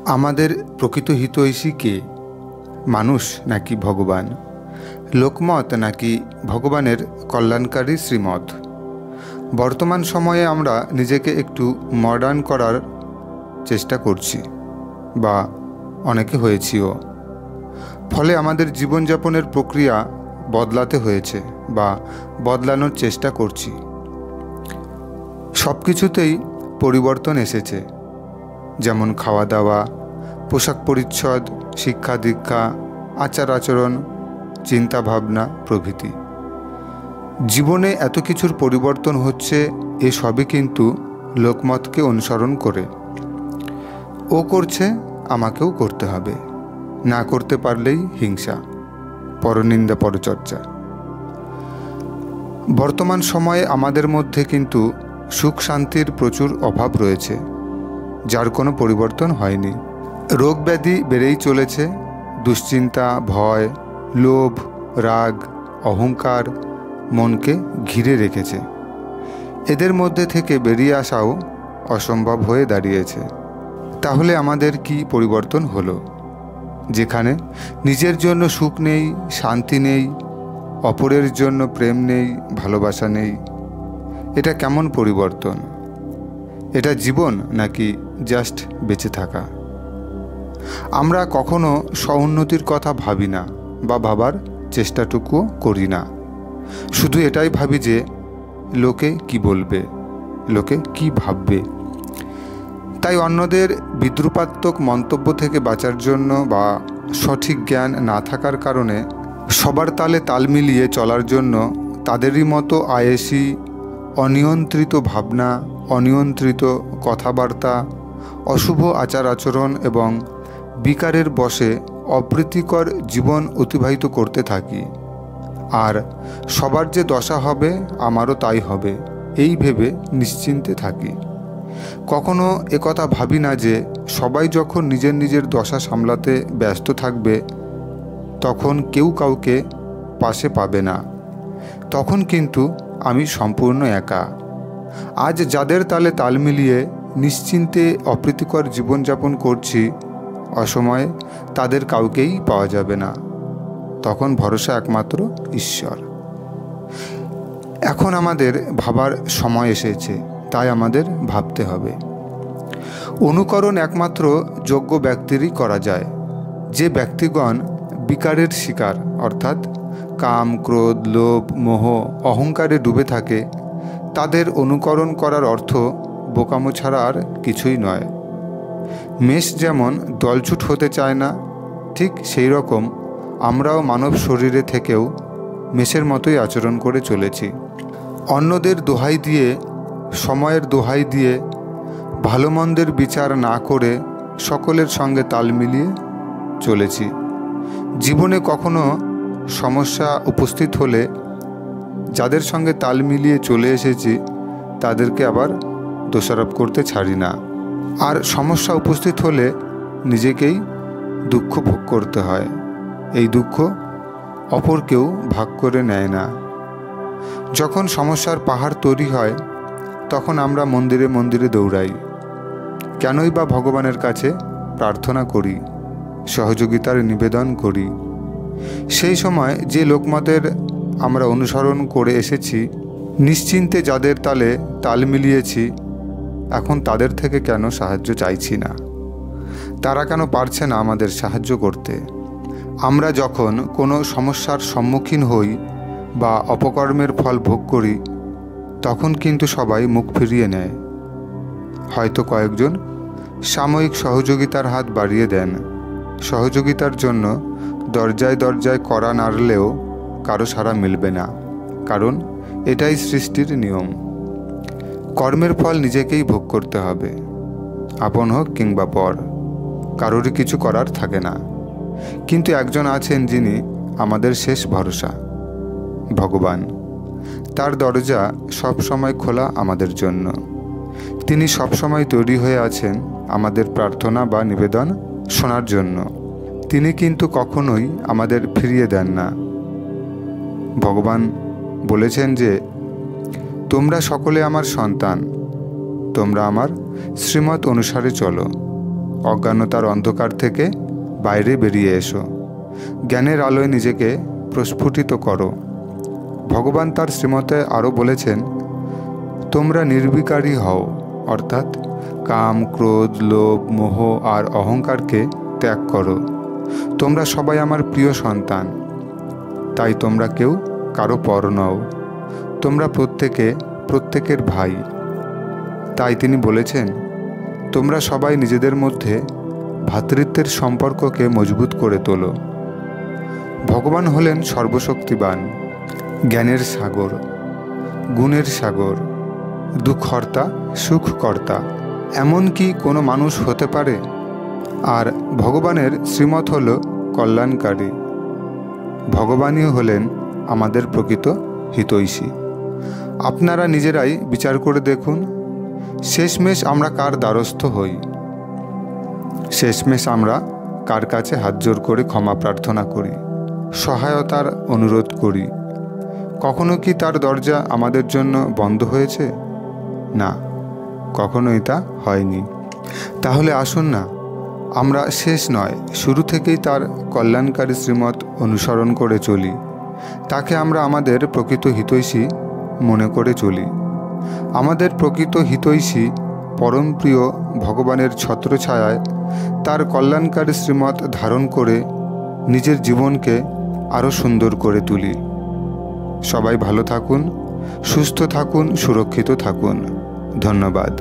আমাদের প্রকৃত হিতৈষী কে? মানুষ নাকি ভগবান? লোকমত নাকি ভগবানের কল্যাণকারী শ্রীমত? বর্তমান সময়ে আমরা নিজেকে একটু মডার্ন করার চেষ্টা করছি, বা অনেকে হয়েছিও। ফলে আমাদের জীবনযাপনের প্রক্রিয়া বদলাতে হয়েছে বা বদলানোর চেষ্টা করছি। সব কিছুতেই পরিবর্তন এসেছে, যেমন খাওয়া দাওয়া, পোশাক পরিচ্ছদ, শিক্ষা দীক্ষা, আচার আচরণ, চিন্তাভাবনা প্রভৃতি। জীবনে এত কিছুর পরিবর্তন হচ্ছে, এসবই কিন্তু লোকমতকে অনুসরণ করে। ও করছে, আমাকেও করতে হবে, না করতে পারলেই হিংসা, পরনিন্দা, পরচর্চা। বর্তমান সময়ে আমাদের মধ্যে কিন্তু সুখ শান্তির প্রচুর অভাব রয়েছে, যার কোনো পরিবর্তন হয়নি। রোগ ব্যাধি বেড়েই চলেছে। দুশ্চিন্তা, ভয়, লোভ, রাগ, অহংকার মনকে ঘিরে রেখেছে। এদের মধ্যে থেকে বেরিয়ে আসাও অসম্ভব হয়ে দাঁড়িয়েছে। তাহলে আমাদের কি পরিবর্তন হলো? যেখানে নিজের জন্য সুখ নেই, শান্তি নেই, অপরের জন্য প্রেম নেই, ভালোবাসা নেই, এটা কেমন পরিবর্তন? এটা জীবন নাকি জাস্ট বেঁচে থাকা? আমরা কখনো স্ব-উন্নতির কথা ভাবি না বা ভাবার চেষ্টাটুকুও করি না। শুধু এটাই ভাবি যে লোকে কি বলবে, লোকে কি ভাববে। তাই অন্যদের বিদ্রূপাত্মক মন্তব্য থেকে বাঁচার জন্য বা সঠিক জ্ঞান না থাকার কারণে সবার তালে তাল মিলিয়ে চলার জন্য তাদেরই মতো আয়েসি অনিয়ন্ত্রিত ভাবনা, অনিয়ন্ত্রিত কথাবার্তা, অশুভ আচার আচরণ এবং বিকারের বশে অপ্রীতিকর জীবন অতিবাহিত করতে থাকি। আর সবার যে দশা হবে আমারও তাই হবে, এই ভেবে নিশ্চিন্তে থাকি। কখনো একথা ভাবি না যে সবাই যখন নিজের নিজের দশা সামলাতে ব্যস্ত থাকবে, তখন কেউ কাউকে পাশে পাবে না। তখন কিন্তু আমি সম্পূর্ণ একা। আজ যাদের তালে তাল মিলিয়ে নিশ্চিন্তে অপ্রীতিকর জীবনযাপন করছি, অসময়ে তাদের কাউকেই পাওয়া যাবে না। তখন ভরসা একমাত্র ঈশ্বর। এখন আমাদের ভাবার সময় এসেছে, তাই আমাদের ভাবতে হবে। অনুকরণ একমাত্র যোগ্য ব্যক্তিরই করা যায়। যে ব্যক্তিগণ বিকারের শিকার, অর্থাৎ কাম, ক্রোধ, লোভ, মোহ, অহংকারে ডুবে থাকে, তাদের অনুকরণ করার অর্থ বোকামো ছাড়া আর কিছুই নয়। মেষ যেমন দলছুট হতে চায় না, ঠিক সেই রকম আমরাও মানব শরীরে থেকেও মেষের মতোই আচরণ করে চলেছি। অন্যদের দোহাই দিয়ে, সময়ের দোহাই দিয়ে, ভালো মন্দের বিচার না করে সকলের সঙ্গে তাল মিলিয়ে চলেছি। জীবনে কখনো সমস্যা উপস্থিত হলে যাদের সঙ্গে তাল মিলিয়ে চলে এসেছি তাদেরকে আবার দোষারোপ করতে ছাড়ি না। আর সমস্যা উপস্থিত হলে নিজেকেই দুঃখ ভোগ করতে হয়। এই দুঃখ অপর কেউ ভাগ করে নেয় না। যখন সমস্যার পাহাড় তৈরি হয়, তখন আমরা মন্দিরে মন্দিরে দৌড়াই। কেনই বা ভগবানের কাছে প্রার্থনা করি, সহযোগিতার নিবেদন করি। সেই সময় যে লোকমতের আমরা অনুসরণ করে এসেছি, নিশ্চিন্তে যাদের তালে তাল মিলিয়েছি, এখন তাদের থেকে কেন সাহায্য চাইছি না? তারা কেন পারছে না আমাদের সাহায্য করতে? আমরা যখন কোনো সমস্যার সম্মুখীন হই বা অপকর্মের ফল ভোগ করি, তখন কিন্তু সবাই মুখ ফিরিয়ে নেয়। হয়তো কয়েকজন সাময়িক সহযোগিতার হাত বাড়িয়ে দেন। সহযোগিতার জন্য দরজায় দরজায় কড়া নাড়লেও কারো সাড়া মিলবে না, কারণ এটাই সৃষ্টির নিয়ম। কর্মের ফল নিজেকেই ভোগ করতে হবে, আপন হোক কিংবা পর, কারোরই কিছু করার থাকে না। কিন্তু একজন আছেন যিনি আমাদের শেষ ভরসা, ভগবান। তার দরজা সবসময় খোলা আমাদের জন্য। তিনি সবসময় তৈরি হয়ে আছেন আমাদের প্রার্থনা বা নিবেদন শোনার জন্য। তিনি কিন্তু কখনোই আমাদের ফিরিয়ে দেন না। ভগবান বলেছেন যে, তোমরা সকলে আমার সন্তান, তোমরা আমার শ্রীমত অনুসারে চলো, অজ্ঞানতার অন্ধকার থেকে বাইরে বেরিয়ে এসো। জ্ঞানের আলোয় নিজেকে প্রস্ফুটিত করো। ভগবান তার শ্রীমতে আরও বলেছেন, তোমরা নির্বিকারী হও, অর্থাৎ কাম, ক্রোধ, লোভ, মোহ আর অহংকারকে ত্যাগ করো। তোমরা সবাই আমার প্রিয় সন্তান, তাই তোমরা কেউ কারো পর নও। তোমরা প্রত্যেকের ভাই। তাই তিনি বলেছেন, তোমরা সবাই নিজেদের মধ্যে ভ্রাতৃত্বের সম্পর্ককে মজবুত করে তোলো। ভগবান হলেন সর্বশক্তিবান, জ্ঞানের সাগর, গুণের সাগর, দুঃখহর্তা, সুখকর্তা। এমন কি কোনো মানুষ হতে পারে? আর ভগবানের শ্রীমত হল কল্যাণকারী। ভগবানই হলেন আমাদের প্রকৃত হিতৈষী। আপনারা নিজেরাই বিচার করে দেখুন, শেষমেশ আমরা কার দ্বারস্থ হই? শেষমেশ আমরা কার কাছে হাত জোর করে ক্ষমা প্রার্থনা করি, সহায়তার অনুরোধ করি? কখনো কি তার দরজা আমাদের জন্য বন্ধ হয়েছে? না, কখনোই তা হয়নি। তাহলে আসুন না, আমরা শেষ নয়, শুরু থেকেই তার কল্যাণকারী শ্রীমত অনুসরণ করে চলি। তাকে আমরা আমাদের প্রকৃত হিতৈষী মনে করে চলি। আমাদের প্রকৃত হিতৈষী পরম প্রিয় ভগবানের ছত্রছায়ায় তার কল্যাণকারী শ্রীমত ধারণ করে নিজের জীবনকে আরও সুন্দর করে তুলি। সবাই ভালো থাকুন, সুস্থ থাকুন, সুরক্ষিত থাকুন। ধন্যবাদ।